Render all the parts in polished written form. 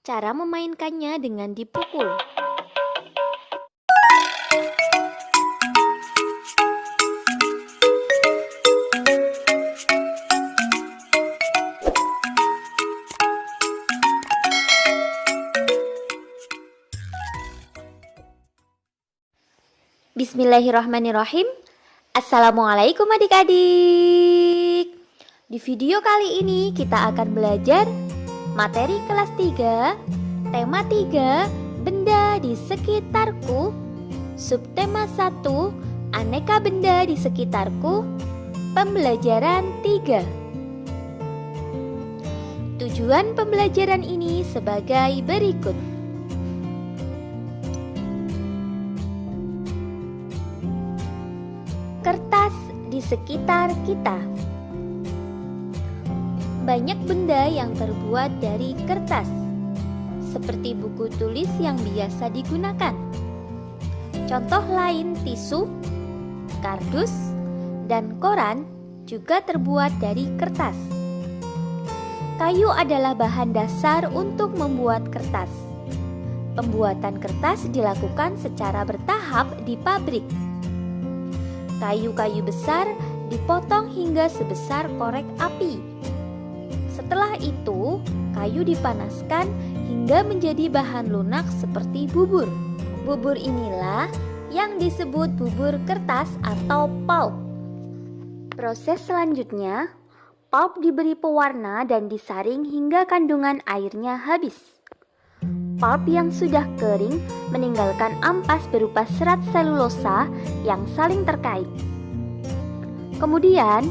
Cara memainkannya dengan dipukul. Bismillahirrahmanirrahim. Assalamualaikum adik-adik. Di video kali ini kita akan belajar materi kelas 3, tema 3, benda di sekitarku, subtema 1, aneka benda di sekitarku, pembelajaran 3. Tujuan pembelajaran ini sebagai berikut. Kertas di sekitar kita. Banyak benda yang terbuat dari kertas, seperti buku tulis yang biasa digunakan. Contoh lain tisu, kardus, dan koran juga terbuat dari kertas. Kayu adalah bahan dasar untuk membuat kertas. Pembuatan kertas dilakukan secara bertahap di pabrik. Kayu-kayu besar dipotong hingga sebesar korek api. Setelah itu, kayu dipanaskan hingga menjadi bahan lunak seperti bubur. Bubur inilah yang disebut bubur kertas atau pulp. Proses selanjutnya, pulp diberi pewarna dan disaring hingga kandungan airnya habis. Pulp yang sudah kering meninggalkan ampas berupa serat selulosa yang saling terkait. Kemudian,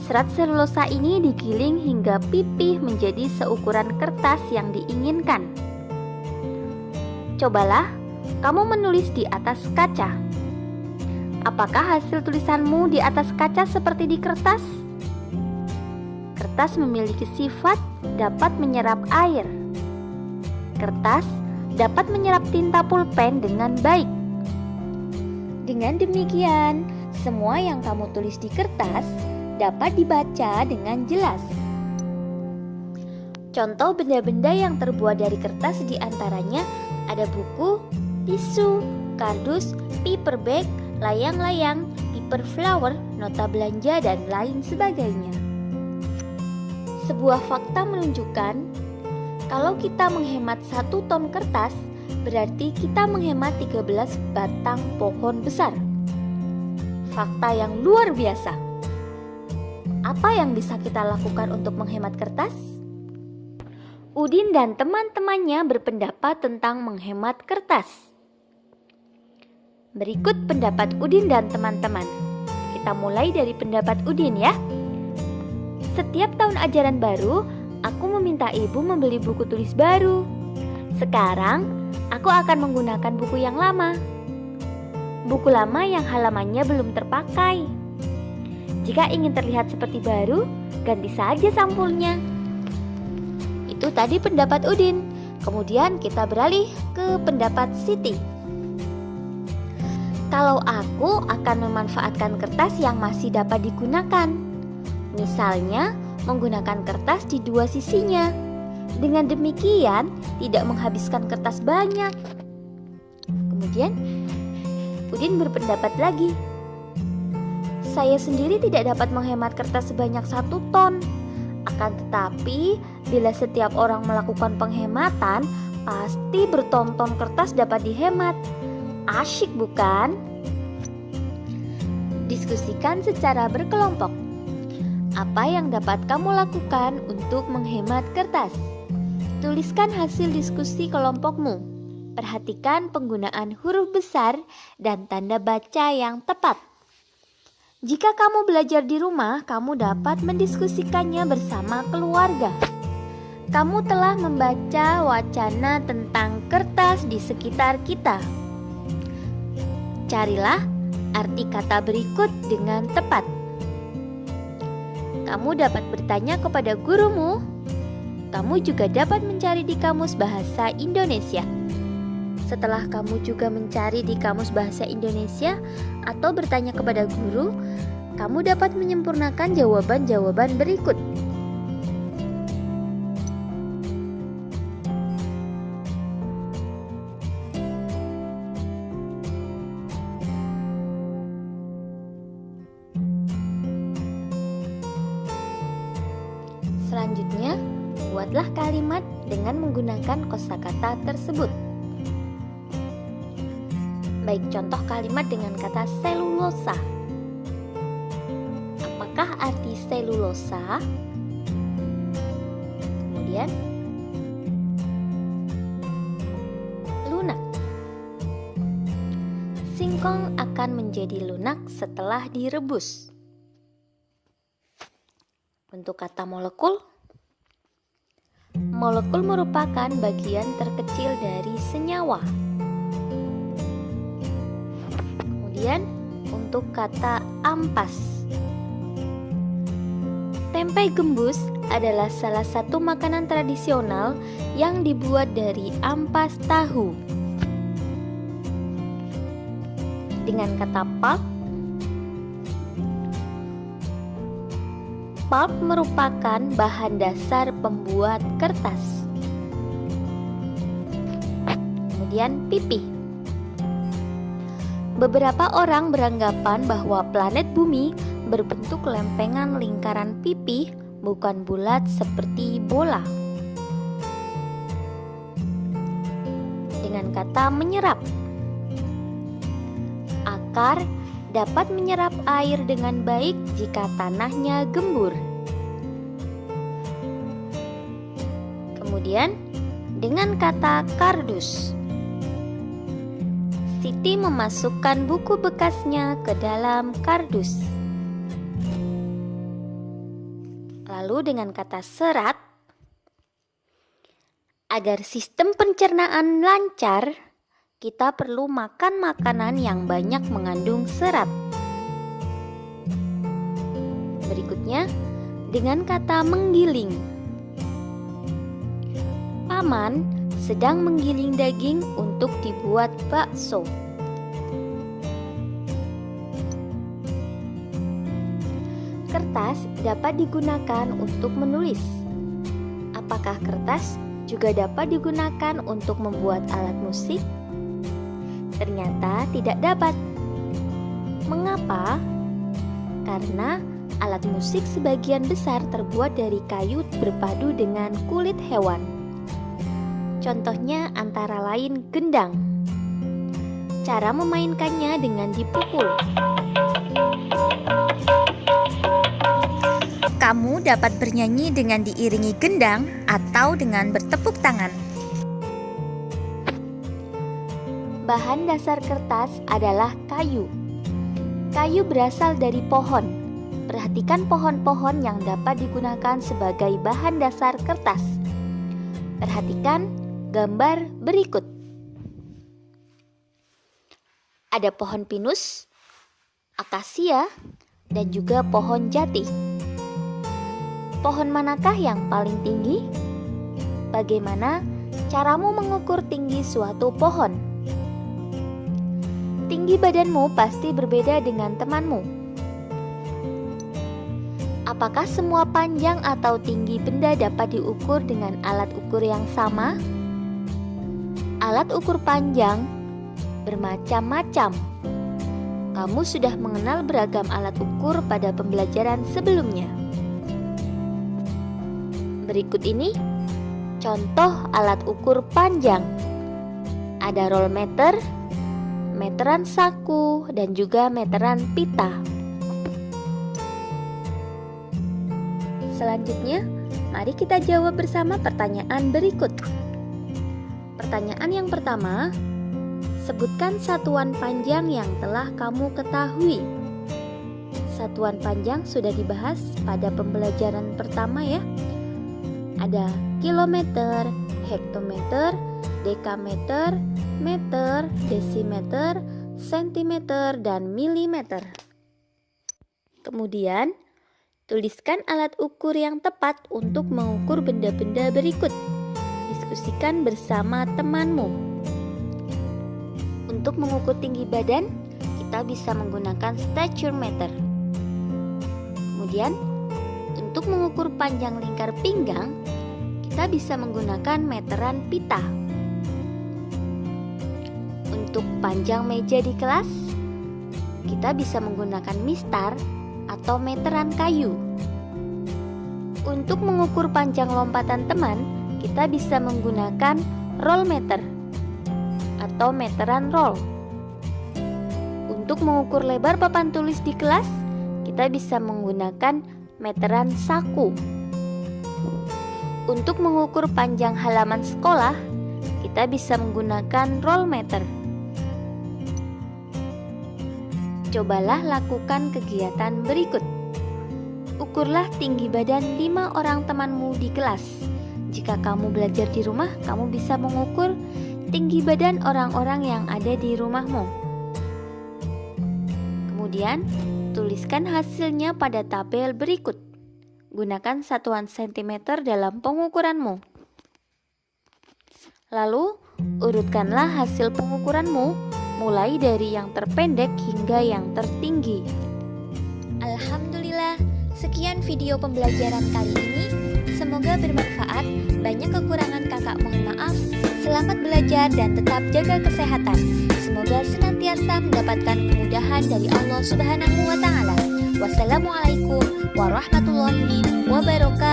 serat selulosa ini digiling hingga pipih menjadi seukuran kertas yang diinginkan. Cobalah kamu menulis di atas kaca. Apakah hasil tulisanmu di atas kaca seperti di kertas? Kertas memiliki sifat dapat menyerap air. Kertas dapat menyerap tinta pulpen dengan baik. Dengan demikian, semua yang kamu tulis di kertas dapat dibaca dengan jelas. Contoh benda-benda yang terbuat dari kertas diantaranya ada buku, tisu, kardus, paper bag, layang-layang, paper flower, nota belanja, dan lain sebagainya. Sebuah fakta menunjukkan kalau kita menghemat 1 ton kertas, berarti kita menghemat 13 batang pohon besar. Fakta yang luar biasa. Apa yang bisa kita lakukan untuk menghemat kertas? Udin dan teman-temannya berpendapat tentang menghemat kertas. Berikut pendapat Udin dan teman-teman. Kita mulai dari pendapat Udin ya. Setiap tahun ajaran baru, aku meminta ibu membeli buku tulis baru. Sekarang, aku akan menggunakan buku yang lama. Buku lama yang halamannya belum terpakai. Jika ingin terlihat seperti baru, ganti saja sampulnya. Itu tadi pendapat Udin. Kemudian kita beralih ke pendapat Siti. Kalau aku akan memanfaatkan kertas yang masih dapat digunakan. Misalnya, menggunakan kertas di 2 sisinya. Dengan demikian, tidak menghabiskan kertas banyak. Kemudian, Udin berpendapat lagi. Saya sendiri tidak dapat menghemat kertas sebanyak 1 ton. Akan tetapi, bila setiap orang melakukan penghematan, pasti berton-ton kertas dapat dihemat. Asyik bukan? Diskusikan secara berkelompok. Apa yang dapat kamu lakukan untuk menghemat kertas? Tuliskan hasil diskusi kelompokmu. Perhatikan penggunaan huruf besar dan tanda baca yang tepat. Jika kamu belajar di rumah, kamu dapat mendiskusikannya bersama keluarga. Kamu telah membaca wacana tentang kertas di sekitar kita. Carilah arti kata berikut dengan tepat. Kamu dapat bertanya kepada gurumu. Kamu juga dapat mencari di Kamus Bahasa Indonesia. Setelah kamu juga mencari di Kamus Bahasa Indonesia atau bertanya kepada guru, kamu dapat menyempurnakan jawaban-jawaban berikut. Buatlah kalimat dengan menggunakan kosakata tersebut. Baik, contoh kalimat dengan kata selulosa. Apakah arti selulosa? Kemudian lunak. Singkong akan menjadi lunak setelah direbus. Untuk kata molekul, molekul merupakan bagian terkecil dari senyawa. Kemudian untuk kata ampas, tempe gembus adalah salah satu makanan tradisional yang dibuat dari ampas tahu. Dengan kata pulp, pulp merupakan bahan dasar pembuat kertas. Kemudian pipih. Beberapa orang beranggapan bahwa planet Bumi berbentuk lempengan lingkaran pipih, bukan bulat seperti bola. Dengan kata menyerap, akar dapat menyerap air dengan baik jika tanahnya gembur. Kemudian, dengan kata kardus, Siti memasukkan buku bekasnya ke dalam kardus. Lalu dengan kata serat, agar sistem pencernaan lancar, kita perlu makan makanan yang banyak mengandung serat. Berikutnya, dengan kata menggiling. Paman sedang menggiling daging untuk dibuat bakso. Kertas dapat digunakan untuk menulis. Apakah kertas juga dapat digunakan untuk membuat alat musik? Ternyata tidak dapat. Mengapa? Karena alat musik sebagian besar terbuat dari kayu berpadu dengan kulit hewan. Contohnya antara lain gendang. Cara memainkannya dengan dipukul. Kamu dapat bernyanyi dengan diiringi gendang atau dengan bertepuk tangan. Bahan dasar kertas adalah kayu. Kayu berasal dari pohon. Perhatikan pohon-pohon yang dapat digunakan sebagai bahan dasar kertas. Perhatikan gambar berikut. Ada pohon pinus, akasia, dan juga pohon jati. Pohon manakah yang paling tinggi? Bagaimana caramu mengukur tinggi suatu pohon? Tinggi badanmu pasti berbeda dengan temanmu. Apakah semua panjang atau tinggi benda dapat diukur dengan alat ukur yang sama? Alat ukur panjang bermacam-macam. Kamu sudah mengenal beragam alat ukur pada pembelajaran sebelumnya. Berikut ini contoh alat ukur panjang. Ada roll meter, meteran saku, dan juga meteran pita. Selanjutnya, mari kita jawab bersama pertanyaan berikut. Pertanyaan yang pertama, sebutkan satuan panjang yang telah kamu ketahui. Satuan panjang sudah dibahas pada pembelajaran pertama ya. Ada kilometer, hektometer, dekameter, meter, desimeter, sentimeter, dan milimeter. Kemudian, tuliskan alat ukur yang tepat untuk mengukur benda-benda berikut. Diskusikan bersama temanmu. Untuk mengukur tinggi badan, kita bisa menggunakan stature meter. Kemudian, untuk mengukur panjang lingkar pinggang, kita bisa menggunakan meteran pita. Untuk panjang meja di kelas, kita bisa menggunakan mistar atau meteran kayu. Untuk mengukur panjang lompatan teman, kita bisa menggunakan roll meter atau meteran roll. Untuk mengukur lebar papan tulis di kelas, kita bisa menggunakan meteran saku. Untuk mengukur panjang halaman sekolah, kita bisa menggunakan roll meter. Cobalah lakukan kegiatan berikut. Ukurlah tinggi badan 5 orang temanmu di kelas. Jika kamu belajar di rumah, kamu bisa mengukur tinggi badan orang-orang yang ada di rumahmu. Kemudian, tuliskan hasilnya pada tabel berikut. Gunakan satuan sentimeter dalam pengukuranmu. Lalu, urutkanlah hasil pengukuranmu mulai dari yang terpendek hingga yang tertinggi. Alhamdulillah, sekian video pembelajaran kali ini. Semoga bermanfaat. Banyak kekurangan kakak mohon maaf. Selamat belajar dan tetap jaga kesehatan. Semoga senantiasa mendapatkan kemudahan dari Allah Subhanahu wa Ta'ala. Wassalamualaikum warahmatullahi wabarakatuh.